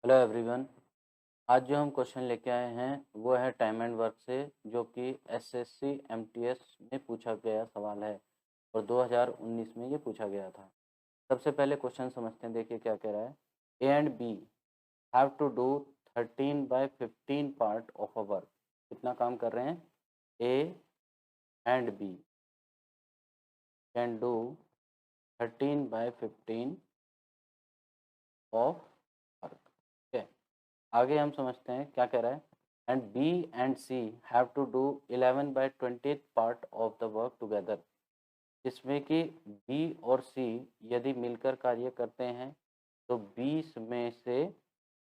Hello everyone. आज जो हम क्वेश्चन लेके आए हैं वो है टाइम एंड वर्क से, जो कि एसएससी एमटीएस में पूछा गया सवाल है और 2019 में ये पूछा गया था। सबसे पहले क्वेश्चन समझते हैं। देखिए क्या कह रहा है। A and B have to do 13/15 part of a work. कितना काम कर रहे हैं? A and B can do 13/15 of work. ठीक है, आगे हम समझते हैं क्या कह रहा है। And B and C have to do 11/20 part of the work together. जिसमें कि बी और सी यदि मिलकर कार्य करते हैं तो 20 में से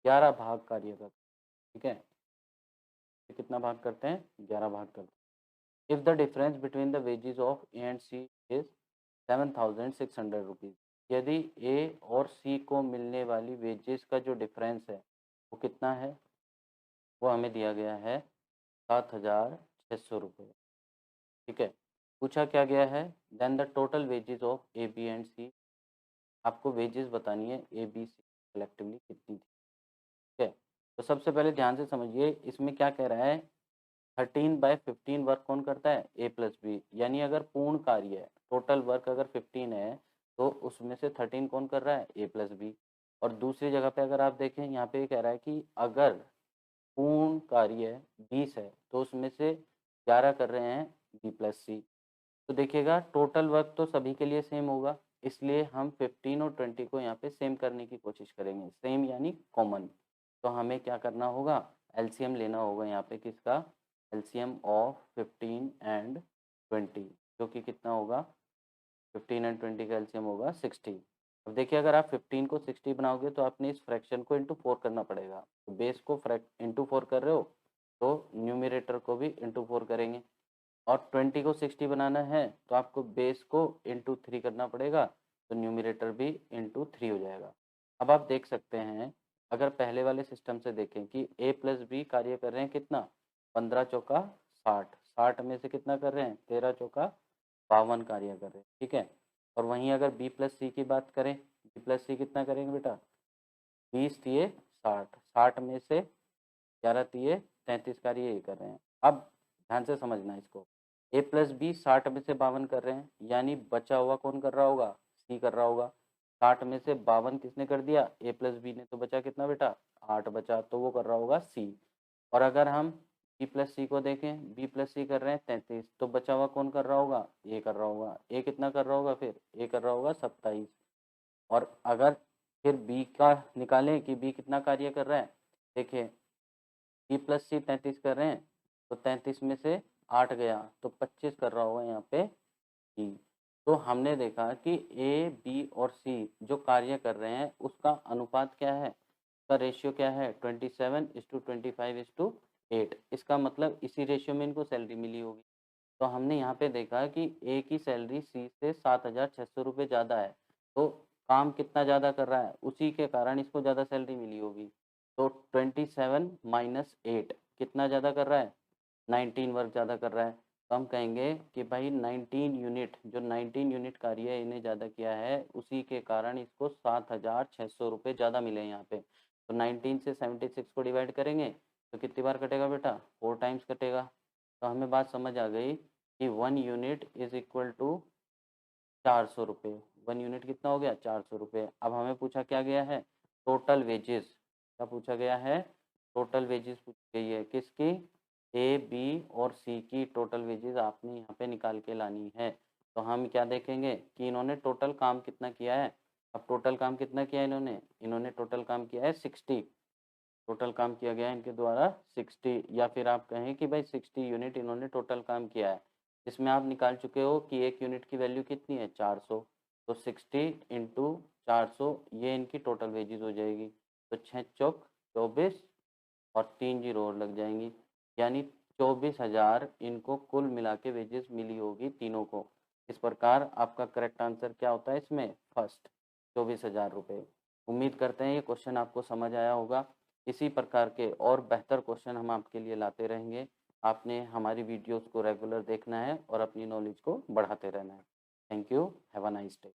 11 भाग कार्य करते हैं। ठीक है, तो कितना भाग करते हैं? 11 भाग करते हैं। If the difference between the wages of A and C is 7,600 rupees. यदि ए और सी को मिलने वाली वेजेस का जो डिफरेंस है वो कितना है? वो हमें दिया गया है 7,600 रुपये। ठीक है, पूछा क्या गया है? Then the total wages of A B and C. आपको वेजेस बतानी है ए बी सी कलेक्टिवली कितनी थी। ठीक है, तो सबसे पहले ध्यान से समझिए इसमें क्या कह रहा है। 13/15 वर्क कौन करता है? ए प्लस बी। यानी अगर पूर्ण कार्य है, टोटल वर्क अगर 15 है तो उसमें से 13 कौन कर रहा है? ए प्लस बी। और दूसरी जगह पे अगर आप देखें, यहाँ पे कह रहा है कि अगर पूर्ण कार्य 20 है तो उसमें से 11 कर रहे हैं बी प्लस सी। तो देखिएगा टोटल वर्क तो सभी के लिए सेम होगा, इसलिए हम 15 और 20 को यहाँ पे सेम करने की कोशिश करेंगे। सेम यानी कॉमन। तो हमें क्या करना होगा? एलसीएम लेना होगा यहाँ पे। किसका? एलसीएम ऑफ 15 एंड 20, जो कि कितना होगा? 15 एंड 20 का एलसीएम होगा 60। अब देखिए अगर आप 15 को 60 बनाओगे तो आपने इस फ्रैक्शन को इंटू 4 करना पड़ेगा। तो बेस को इंटू 4 कर रहे हो तो न्यूमिरेटर को भी इंटू 4 करेंगे। और 20 को 60 बनाना है तो आपको बेस को इंटू 3 करना पड़ेगा, तो न्यूमिरेटर भी इंटू 3 हो जाएगा। अब आप देख सकते हैं, अगर पहले वाले सिस्टम से देखें कि ए प्लस बी कार्य कर रहे हैं कितना? 15 चौका 60, 60 में से कितना कर रहे हैं? 13 चौका 52 कार्य कर रहे हैं। ठीक है, और वहीं अगर बी प्लस सी की बात करें, बी प्लस सी कितना करेंगे बेटा? 20 तिये 60, 60 में से 11 तिये 33 कार्य ये कर रहे हैं। अब ध्यान से समझना इसको। ए प्लस बी 60 में से 52 कर रहे हैं, यानी बचा हुआ कौन कर रहा होगा? सी कर रहा होगा। 60 में से 52 किसने कर दिया? ए प्लस बी ने। तो बचा कितना बेटा? 8 बचा, तो वो कर रहा होगा सी। और अगर हम बी प्लस सी को देखें, बी प्लस सी कर रहे हैं 33, तो बचा हुआ कौन कर रहा होगा? ए कर रहा होगा। ए कितना कर रहा होगा फिर? ए कर रहा होगा 27। और अगर फिर बी का निकालें कि बी कितना कार्य कर रहा है, देखिए बी प्लस सी 33 कर रहे हैं, तो 33 में से 8 गया तो 25 कर रहा होगा यहाँ पे ई। तो हमने देखा कि ए, बी और सी जो कार्य कर रहे हैं उसका अनुपात क्या है? उसका रेशियो क्या है? 27:25:8। इसका मतलब इसी रेशियो में इनको सैलरी मिली होगी। तो हमने यहाँ पे देखा कि ए की सैलरी सी से 7,600 रुपये ज़्यादा है, तो काम कितना ज़्यादा कर रहा है? उसी के कारण इसको ज़्यादा सैलरी मिली होगी। तो 27 - 8 कितना ज़्यादा कर रहा है? 19 वर्क ज़्यादा कर रहा है। तो हम कहेंगे कि भाई 19 यूनिट, जो 19 यूनिट कार्य इन्हें ज़्यादा किया है उसी के कारण इसको 7,600 रुपये ज़्यादा मिले यहाँ पे। तो 19 से 76 को डिवाइड करेंगे तो कितनी बार कटेगा बेटा? 4 टाइम्स कटेगा। तो हमें बात समझ आ गई कि 1 यूनिट इज़ इक्वल टू 400 रुपये। 1 यूनिट कितना हो गया? 400 रुपये। अब हमें पूछा क्या गया है? Total wages. क्या पूछा गया है? टोटल वेजेस पूछी गई है। किसकी? ए, बी और सी की टोटल वेजेस आपने यहाँ पे निकाल के लानी है। तो हम क्या देखेंगे कि इन्होंने टोटल काम कितना किया है। अब टोटल काम कितना किया है इन्होंने? इन्होंने टोटल काम किया है 60। टोटल काम किया गया है इनके द्वारा 60, या फिर आप कहें कि भाई 60 यूनिट इन्होंने टोटल काम किया है। इसमें आप निकाल चुके हो कि एक यूनिट की वैल्यू कितनी है? 400। तो 60 इंटू 400 ये इनकी टोटल वेजेस हो जाएगी। तो 6 चौक 24 और 3 जीरो और लग जाएंगी, यानी 24,000 इनको कुल मिला के वेजेस मिली होगी तीनों को। इस प्रकार आपका करेक्ट आंसर क्या होता है इसमें? फर्स्ट, 24,000 रुपये। उम्मीद करते हैं ये क्वेश्चन आपको समझ आया होगा। इसी प्रकार के और बेहतर क्वेश्चन हम आपके लिए लाते रहेंगे। आपने हमारी वीडियोस को रेगुलर देखना है और अपनी नॉलेज को बढ़ाते रहना है। Thank you. Have a nice day.